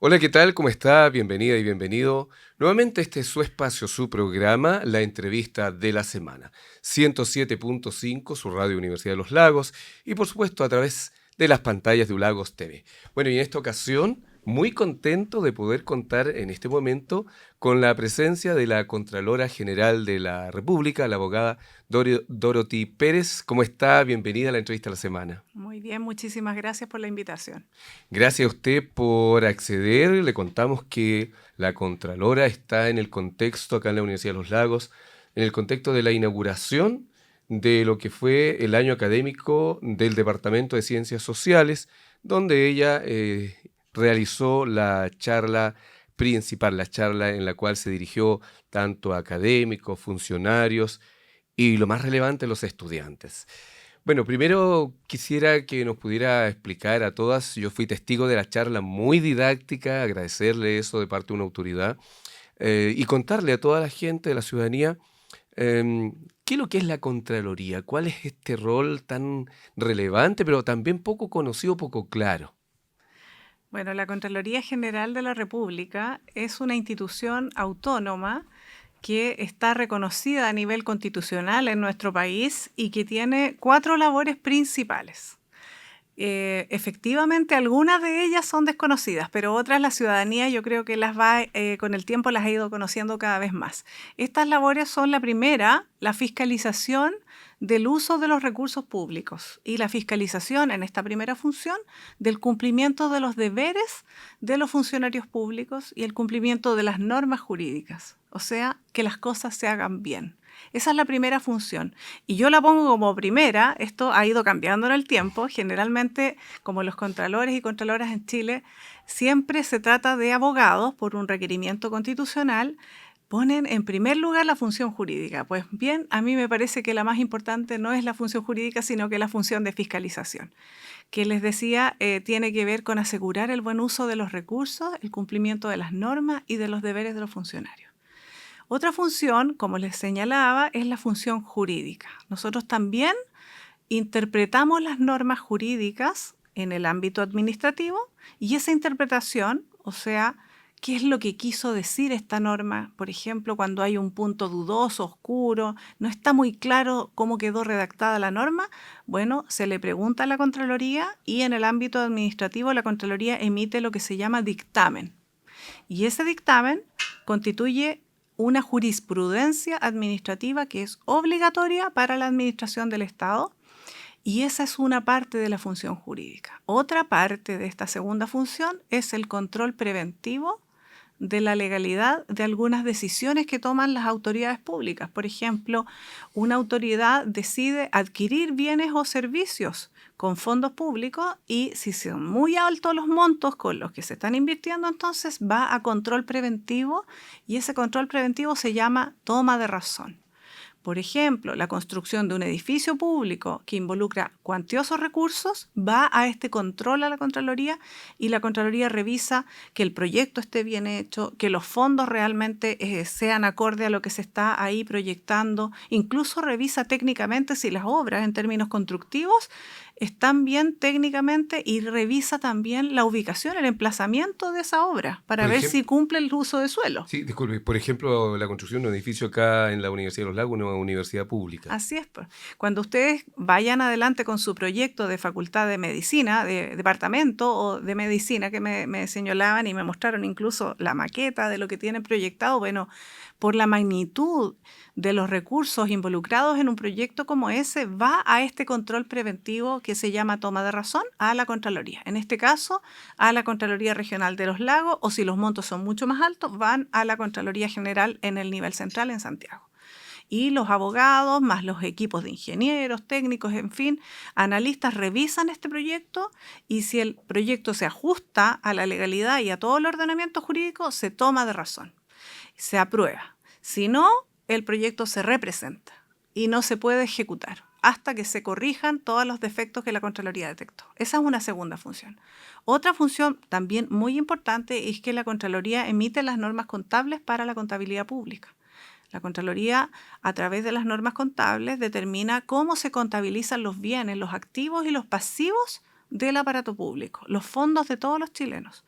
Hola, ¿qué tal? ¿Cómo está? Bienvenida y bienvenido. Nuevamente este es su espacio, su programa, la entrevista de la semana. 107.5, su radio Universidad de los Lagos y por supuesto a través de las pantallas de Ulagos TV. Bueno, y en esta ocasión, muy contento de poder contar en este momento con la presencia de la Contralora General de la República, la abogada Dorothy Pérez. ¿Cómo está? Bienvenida a la entrevista de la semana. Muy bien, muchísimas gracias por la invitación. Gracias a usted por acceder. Le contamos que la Contralora está en el contexto, acá en la Universidad de los Lagos, en el contexto de la inauguración de lo que fue el año académico del Departamento de Ciencias Sociales, donde ella realizó la charla principal, la charla en la cual se dirigió tanto a académicos, funcionarios y lo más relevante, los estudiantes. Bueno, primero quisiera que nos pudiera explicar a todas, yo fui testigo de la charla muy didáctica, agradecerle eso de parte de una autoridad y contarle a toda la gente de la ciudadanía qué es lo que es la Contraloría, cuál es este rol tan relevante, pero también poco conocido, poco claro. Bueno, la Contraloría General de la República es una institución autónoma que está reconocida a nivel constitucional en nuestro país y que tiene cuatro labores principales. Efectivamente, algunas de ellas son desconocidas, pero otras la ciudadanía yo creo que con el tiempo las ha ido conociendo cada vez más. Estas labores son la primera, la fiscalización del uso de los recursos públicos y la fiscalización en esta primera función del cumplimiento de los deberes de los funcionarios públicos y el cumplimiento de las normas jurídicas, o sea, que las cosas se hagan bien. Esa es la primera función. Y yo la pongo como primera, esto ha ido cambiando en el tiempo, generalmente como los contralores y contraloras en Chile, siempre se trata de abogados por un requerimiento constitucional, ponen en primer lugar la función jurídica. Pues bien, a mí me parece que la más importante no es la función jurídica, sino que la función de fiscalización, que les decía, tiene que ver con asegurar el buen uso de los recursos, el cumplimiento de las normas y de los deberes de los funcionarios. Otra función, como les señalaba, es la función jurídica. Nosotros también interpretamos las normas jurídicas en el ámbito administrativo y esa interpretación, o sea, qué es lo que quiso decir esta norma, por ejemplo, cuando hay un punto dudoso, oscuro, no está muy claro cómo quedó redactada la norma, bueno, se le pregunta a la Contraloría y en el ámbito administrativo la Contraloría emite lo que se llama dictamen. Y ese dictamen constituye una jurisprudencia administrativa que es obligatoria para la administración del Estado y esa es una parte de la función jurídica. Otra parte de esta segunda función es el control preventivo de la legalidad de algunas decisiones que toman las autoridades públicas. Por ejemplo, una autoridad decide adquirir bienes o servicios con fondos públicos y si son muy altos los montos con los que se están invirtiendo, entonces va a control preventivo y ese control preventivo se llama toma de razón. Por ejemplo, la construcción de un edificio público que involucra cuantiosos recursos va a este control a la Contraloría y la Contraloría revisa que el proyecto esté bien hecho, que los fondos realmente sean acorde a lo que se está ahí proyectando, incluso revisa técnicamente si las obras en términos constructivos están bien técnicamente y revisa también la ubicación, el emplazamiento de esa obra para Por ver si ejemplo, cumple el uso de suelo. sí, disculpe, por ejemplo, la construcción de un edificio acá en la Universidad de los Lagos, una universidad pública. Así es, pues. Cuando ustedes vayan adelante con su proyecto de facultad de medicina, de departamento o de medicina que me señalaban y me mostraron incluso la maqueta de lo que tienen proyectado, bueno, por la magnitud de los recursos involucrados en un proyecto como ese, va a este control preventivo que se llama toma de razón a la Contraloría. En este caso, a la Contraloría Regional de los Lagos o si los montos son mucho más altos, van a la Contraloría General en el nivel central en Santiago. Y los abogados, más los equipos de ingenieros, técnicos, en fin, analistas revisan este proyecto y si el proyecto se ajusta a la legalidad y a todo el ordenamiento jurídico, se toma de razón, se aprueba. Si no, el proyecto se representa y no se puede ejecutar hasta que se corrijan todos los defectos que la Contraloría detectó. Esa es una segunda función. Otra función también muy importante es que la Contraloría emite las normas contables para la contabilidad pública. La Contraloría, a través de las normas contables, determina cómo se contabilizan los bienes, los activos y los pasivos del aparato público, los fondos de todos los chilenos.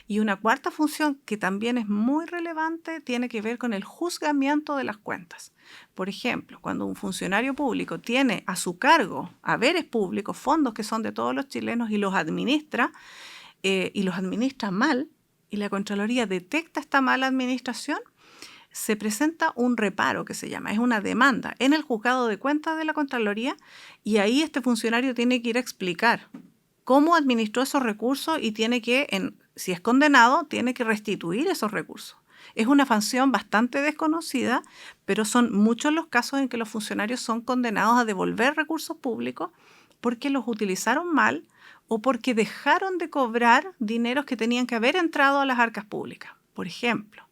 Y una cuarta función que también es muy relevante tiene que ver con el juzgamiento de las cuentas. Por ejemplo, cuando un funcionario público tiene a su cargo haberes públicos, fondos que son de todos los chilenos y los administra mal, y la Contraloría detecta esta mala administración, se presenta un reparo que se llama, es una demanda en el juzgado de cuentas de la Contraloría, y ahí este funcionario tiene que ir a explicar cómo administró esos recursos y tiene que, si es condenado, tiene que restituir esos recursos. Es una función bastante desconocida, pero son muchos los casos en que los funcionarios son condenados a devolver recursos públicos porque los utilizaron mal o porque dejaron de cobrar dineros que tenían que haber entrado a las arcas públicas. Por ejemplo,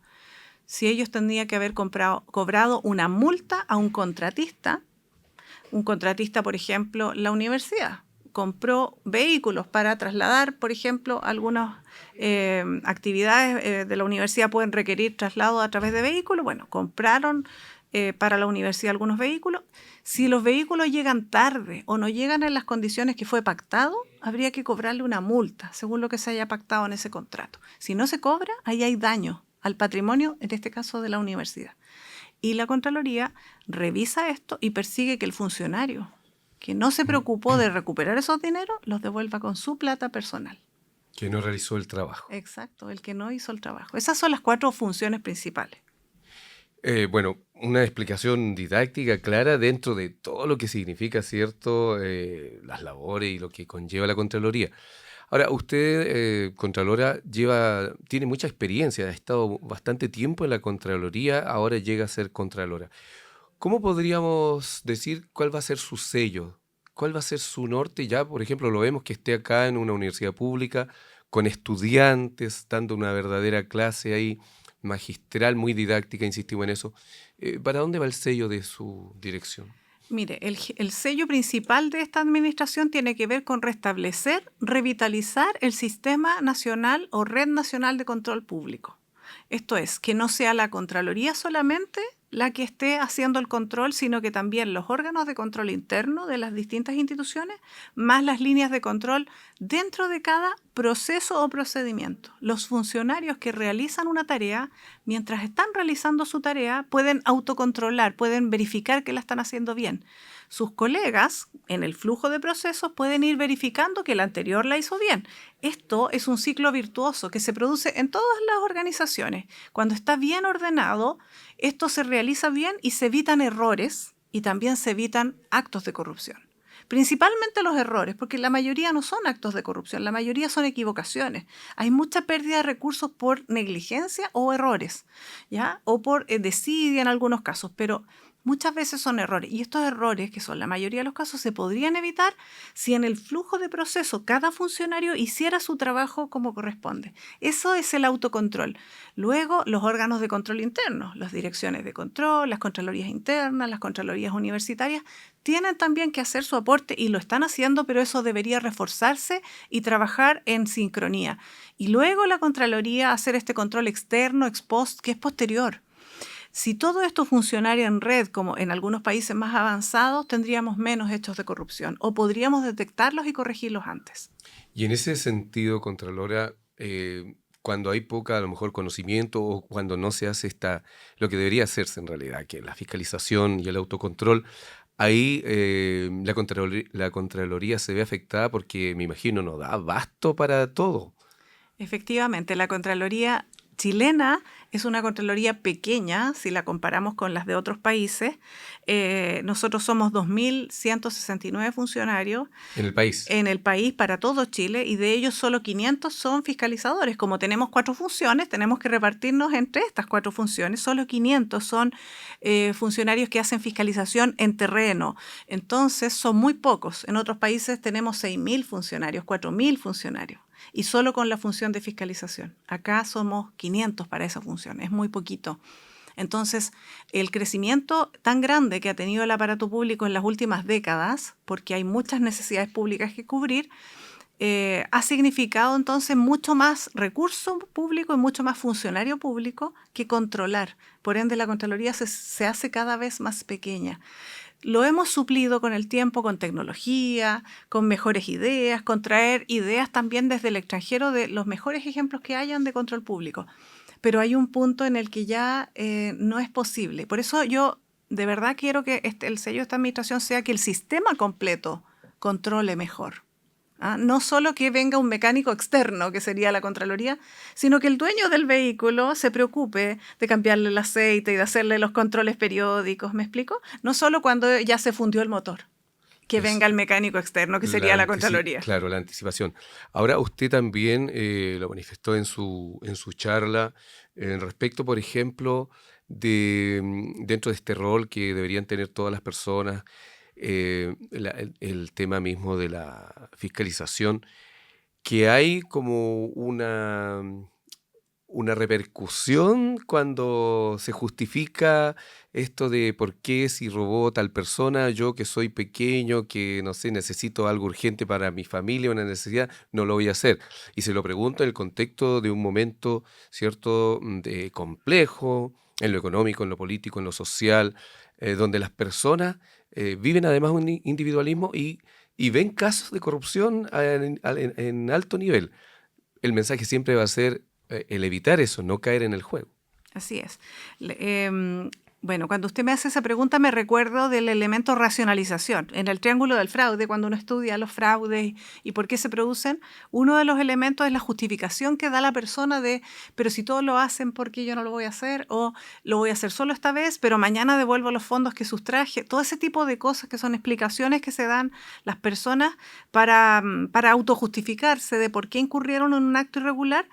si ellos tendrían que haber cobrado una multa a un contratista, por ejemplo, la universidad compró vehículos para trasladar, por ejemplo, algunas actividades de la universidad pueden requerir traslado a través de vehículos. Bueno, compraron para la universidad algunos vehículos. Si los vehículos llegan tarde o no llegan en las condiciones que fue pactado, habría que cobrarle una multa, según lo que se haya pactado en ese contrato. Si no se cobra, ahí hay daño al patrimonio, en este caso de la universidad. Y la Contraloría revisa esto y persigue que el funcionario que no se preocupó de recuperar esos dineros los devuelva con su plata personal. Que no realizó el trabajo. Exacto, el que no hizo el trabajo. Esas son las 4 funciones principales. Bueno, una explicación didáctica clara dentro de todo lo que significa, ¿cierto?, las labores y lo que conlleva la Contraloría. Ahora, usted, Contralora, tiene mucha experiencia, ha estado bastante tiempo en la Contraloría, ahora llega a ser Contralora. ¿Cómo podríamos decir cuál va a ser su sello? ¿Cuál va a ser su norte? Ya, por ejemplo, lo vemos que esté acá en una universidad pública, con estudiantes, dando una verdadera clase ahí, magistral, muy didáctica, insistimos en eso. ¿Para dónde va el sello de su dirección? Mire, el sello principal de esta administración tiene que ver con restablecer, revitalizar el sistema nacional o red nacional de control público. Esto es, que no sea la Contraloría solamente la que esté haciendo el control, sino que también los órganos de control interno de las distintas instituciones, más las líneas de control dentro de cada proceso o procedimiento. Los funcionarios que realizan una tarea, mientras están realizando su tarea, pueden autocontrolar, pueden verificar que la están haciendo bien. Sus colegas, en el flujo de procesos, pueden ir verificando que el anterior la hizo bien. Esto es un ciclo virtuoso que se produce en todas las organizaciones. Cuando está bien ordenado, esto se realiza bien y se evitan errores y también se evitan actos de corrupción. Principalmente los errores, porque la mayoría no son actos de corrupción, la mayoría son equivocaciones. Hay mucha pérdida de recursos por negligencia o errores, ¿ya? O por desidia en algunos casos, pero muchas veces son errores. Y estos errores, que son la mayoría de los casos, se podrían evitar si en el flujo de proceso cada funcionario hiciera su trabajo como corresponde. Eso es el autocontrol. Luego, los órganos de control interno, las direcciones de control, las contralorías internas, las contralorías universitarias, tienen también que hacer su aporte y lo están haciendo, pero eso debería reforzarse y trabajar en sincronía. Y luego la Contraloría hacer este control externo, ex post, que es posterior. Si todo esto funcionara en red, como en algunos países más avanzados, tendríamos menos hechos de corrupción o podríamos detectarlos y corregirlos antes. Y en ese sentido, Contralora, cuando hay poca, a lo mejor, conocimiento o cuando no se hace lo que debería hacerse en realidad, que es la fiscalización y el autocontrol, ahí la Contraloría se ve afectada porque, me imagino, no da abasto para todo. Efectivamente, la Contraloría chilena es una Contraloría pequeña si la comparamos con las de otros países. Nosotros somos 2.169 funcionarios En el país. en el país para todo Chile y de ellos solo 500 son fiscalizadores. Como tenemos 4 funciones, tenemos que repartirnos entre estas 4 funciones. Solo 500 son funcionarios que hacen fiscalización en terreno. Entonces son muy pocos. En otros países tenemos 6.000 funcionarios, 4.000 funcionarios. Y solo con la función de fiscalización. Acá somos 500 para esa función, es muy poquito. Entonces, el crecimiento tan grande que ha tenido el aparato público en las últimas décadas, porque hay muchas necesidades públicas que cubrir, ha significado entonces mucho más recurso público y mucho más funcionario público que controlar. Por ende, la Contraloría se hace cada vez más pequeña. lo hemos suplido con el tiempo, con tecnología, con mejores ideas, con traer ideas también desde el extranjero de los mejores ejemplos que hayan de control público. Pero hay un punto en el que ya no es posible. Por eso yo de verdad quiero que el sello de esta administración sea que el sistema completo controle mejor. ¿Ah? No solo que venga un mecánico externo, que sería la Contraloría, sino que el dueño del vehículo se preocupe de cambiarle el aceite y de hacerle los controles periódicos, ¿me explico? No solo cuando ya se fundió el motor, que Es venga el mecánico externo, que sería la Contraloría. Claro, la anticipación. Ahora, usted también lo manifestó en su charla respecto, por ejemplo, dentro de este rol que deberían tener todas las personas, el tema mismo de la fiscalización, que hay como una repercusión cuando se justifica esto de por qué si robó tal persona, yo que soy pequeño, que no sé, necesito algo urgente para mi familia, una necesidad, no lo voy a hacer. Y se lo pregunto en el contexto de un momento, ¿cierto?, de complejo, en lo económico, en lo político, en lo social, donde las personas viven además un individualismo y ven casos de corrupción en alto nivel. El mensaje siempre va a ser el evitar eso, no caer en el juego. Así es. Bueno, cuando usted me hace esa pregunta me recuerdo del elemento racionalización. En el triángulo del fraude, cuando uno estudia los fraudes y por qué se producen, uno de los elementos es la justificación que da la persona de, pero si todos lo hacen, ¿por qué yo no lo voy a hacer? O lo voy a hacer solo esta vez, pero mañana devuelvo los fondos que sustraje. Todo ese tipo de cosas que son explicaciones que se dan las personas para autojustificarse de por qué incurrieron en un acto irregular.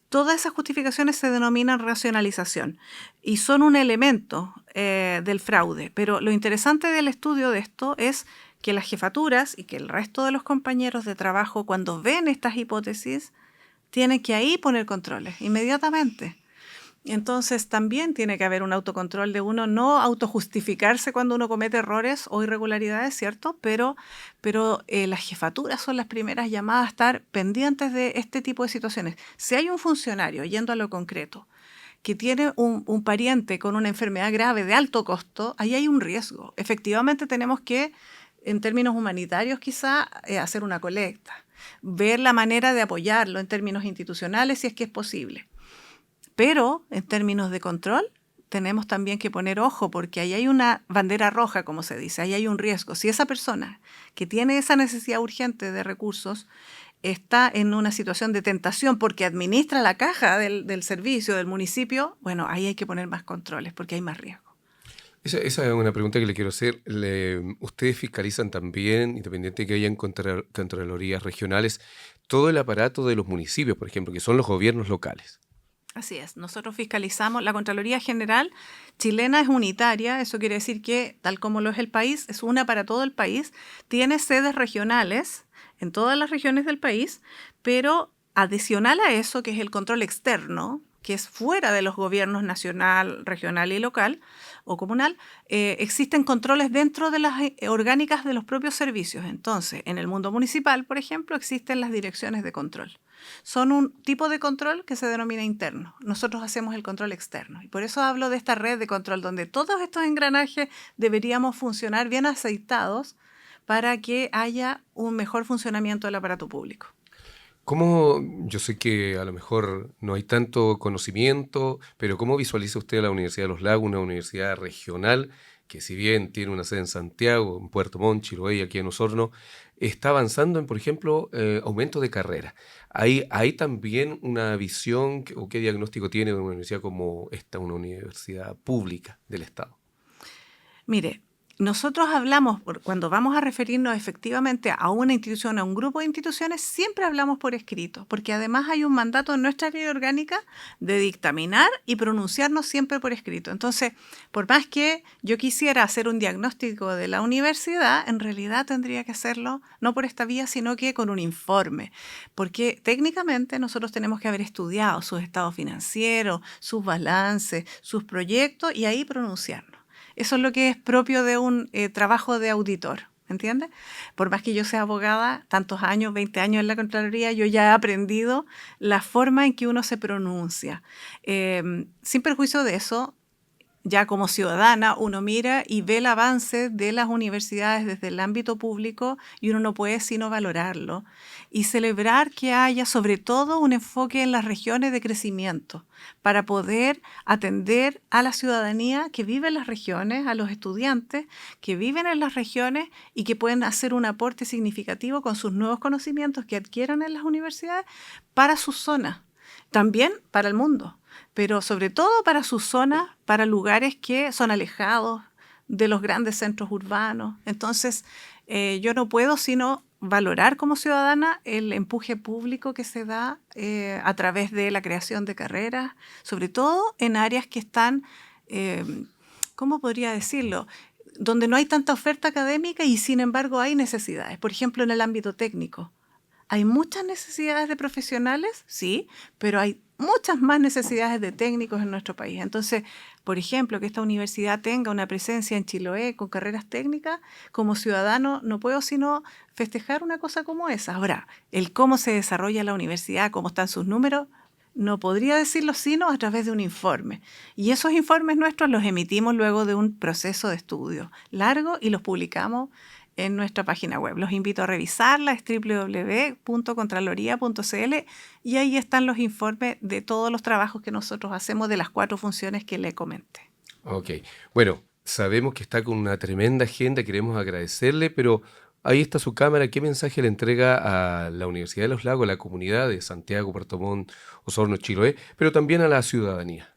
Todas esas justificaciones se denominan racionalización y son un elemento del fraude. Pero lo interesante del estudio de esto es que las jefaturas y que el resto de los compañeros de trabajo, cuando ven estas hipótesis, tienen que ahí poner controles inmediatamente. Entonces también tiene que haber un autocontrol de uno, no autojustificarse cuando uno comete errores o irregularidades, ¿cierto? Pero las jefaturas son las primeras llamadas a estar pendientes de este tipo de situaciones. Si hay un funcionario, yendo a lo concreto, que tiene un pariente con una enfermedad grave de alto costo, ahí hay un riesgo. Efectivamente tenemos que, en términos humanitarios quizá, hacer una colecta, ver la manera de apoyarlo en términos institucionales si es que es posible. Pero en términos de control, tenemos también que poner ojo porque ahí hay una bandera roja, como se dice, ahí hay un riesgo. Si esa persona que tiene esa necesidad urgente de recursos está en una situación de tentación porque administra la caja del servicio del municipio, bueno, ahí hay que poner más controles porque hay más riesgo. Esa es una pregunta que le quiero hacer. ¿Ustedes fiscalizan también, independiente de que hayan contralorías regionales, todo el aparato de los municipios, por ejemplo, que son los gobiernos locales? Así es, nosotros fiscalizamos, la Contraloría General chilena es unitaria, eso quiere decir que, tal como lo es el país, es una para todo el país, tiene sedes regionales en todas las regiones del país, pero adicional a eso, que es el control externo, que es fuera de los gobiernos nacional, regional y local o comunal, existen controles dentro de las orgánicas de los propios servicios. Entonces, en el mundo municipal, por ejemplo, existen las direcciones de control. Son un tipo de control que se denomina interno. Nosotros hacemos el control externo. Y por eso hablo de esta red de control donde todos estos engranajes deberíamos funcionar bien aceitados para que haya un mejor funcionamiento del aparato público. ¿Cómo, yo sé que a lo mejor no hay tanto conocimiento, pero cómo visualiza usted a la Universidad de los Lagos, una universidad regional que si bien tiene una sede en Santiago, en Puerto Montt, Chiloé y aquí en Osorno, está avanzando en, por ejemplo, aumento de carrera? ¿Hay también una visión o qué diagnóstico tiene de una universidad como esta, una universidad pública del Estado? Mire, nosotros hablamos, cuando vamos a referirnos efectivamente a una institución, a un grupo de instituciones, siempre hablamos por escrito, porque además hay un mandato en nuestra ley orgánica de dictaminar y pronunciarnos siempre por escrito. Entonces, por más que yo quisiera hacer un diagnóstico de la universidad, en realidad tendría que hacerlo no por esta vía, sino que con un informe, porque técnicamente nosotros tenemos que haber estudiado sus estados financieros, sus balances, sus proyectos y ahí pronunciarnos. Eso es lo que es propio de un trabajo de auditor, ¿entiendes? Por más que yo sea abogada, tantos años, 20 años en la Contraloría, yo ya he aprendido la forma en que uno se pronuncia. Sin perjuicio de eso, ya como ciudadana uno mira y ve el avance de las universidades desde el ámbito público y uno no puede sino valorarlo y celebrar que haya sobre todo un enfoque en las regiones de crecimiento para poder atender a la ciudadanía que vive en las regiones, a los estudiantes que viven en las regiones y que pueden hacer un aporte significativo con sus nuevos conocimientos que adquieran en las universidades para sus zonas, también para el mundo, pero sobre todo para sus zonas, para lugares que son alejados de los grandes centros urbanos. Entonces, yo no puedo sino valorar como ciudadana el empuje público que se da a través de la creación de carreras, sobre todo en áreas que están, ¿cómo podría decirlo?, donde no hay tanta oferta académica y sin embargo hay necesidades. Por ejemplo, en el ámbito técnico. ¿Hay muchas necesidades de profesionales? Sí, pero hay muchas más necesidades de técnicos en nuestro país. Entonces, por ejemplo, que esta universidad tenga una presencia en Chiloé con carreras técnicas, como ciudadano no puedo sino festejar una cosa como esa. Ahora, el cómo se desarrolla la universidad, cómo están sus números, no podría decirlo sino a través de un informe. Y esos informes nuestros los emitimos luego de un proceso de estudio largo y los publicamos en nuestra página web. Los invito a revisarla, es www.contraloría.cl y ahí están los informes de todos los trabajos que nosotros hacemos de las 4 funciones que le comenté. Ok, bueno, sabemos que está con una tremenda agenda, queremos agradecerle, pero ahí está su cámara. ¿Qué mensaje le entrega a la Universidad de los Lagos, a la comunidad de Santiago, Puerto Montt, Osorno, Chiloé, pero también a la ciudadanía?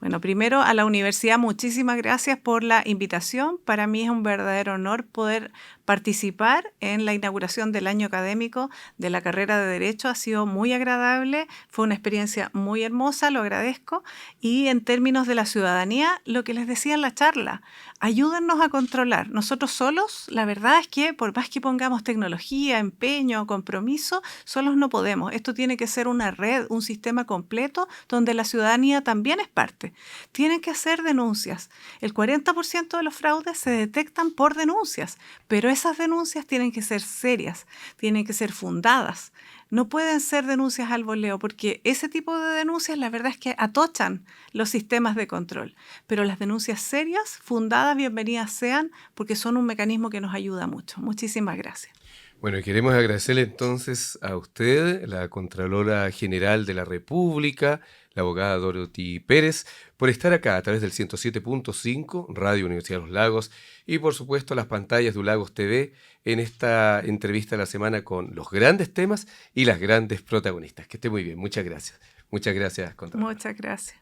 Bueno, primero a la universidad, muchísimas gracias por la invitación. Para mí es un verdadero honor poder participar en la inauguración del año académico de la carrera de Derecho. Ha sido muy agradable, fue una experiencia muy hermosa, lo agradezco. Y en términos de la ciudadanía, lo que les decía en la charla, ayúdennos a controlar. Nosotros solos, la verdad es que por más que pongamos tecnología, empeño, compromiso, solos no podemos. Esto tiene que ser una red, un sistema completo donde la ciudadanía también es parte. Tienen que hacer denuncias. El 40% de los fraudes se detectan por denuncias, pero esas denuncias tienen que ser serias, tienen que ser fundadas. No pueden ser denuncias al voleo, porque ese tipo de denuncias la verdad es que atochan los sistemas de control. Pero las denuncias serias, fundadas, bienvenidas sean, porque son un mecanismo que nos ayuda mucho. Muchísimas gracias. Bueno, y queremos agradecerle entonces a usted, la Contralora General de la República, la abogada Dorothy Pérez, por estar acá a través del 107.5, Radio Universidad de los Lagos, y por supuesto las pantallas de Lagos TV en esta entrevista de la semana con los grandes temas y las grandes protagonistas. Que esté muy bien. Muchas gracias. Muchas gracias, Contralora. Muchas gracias.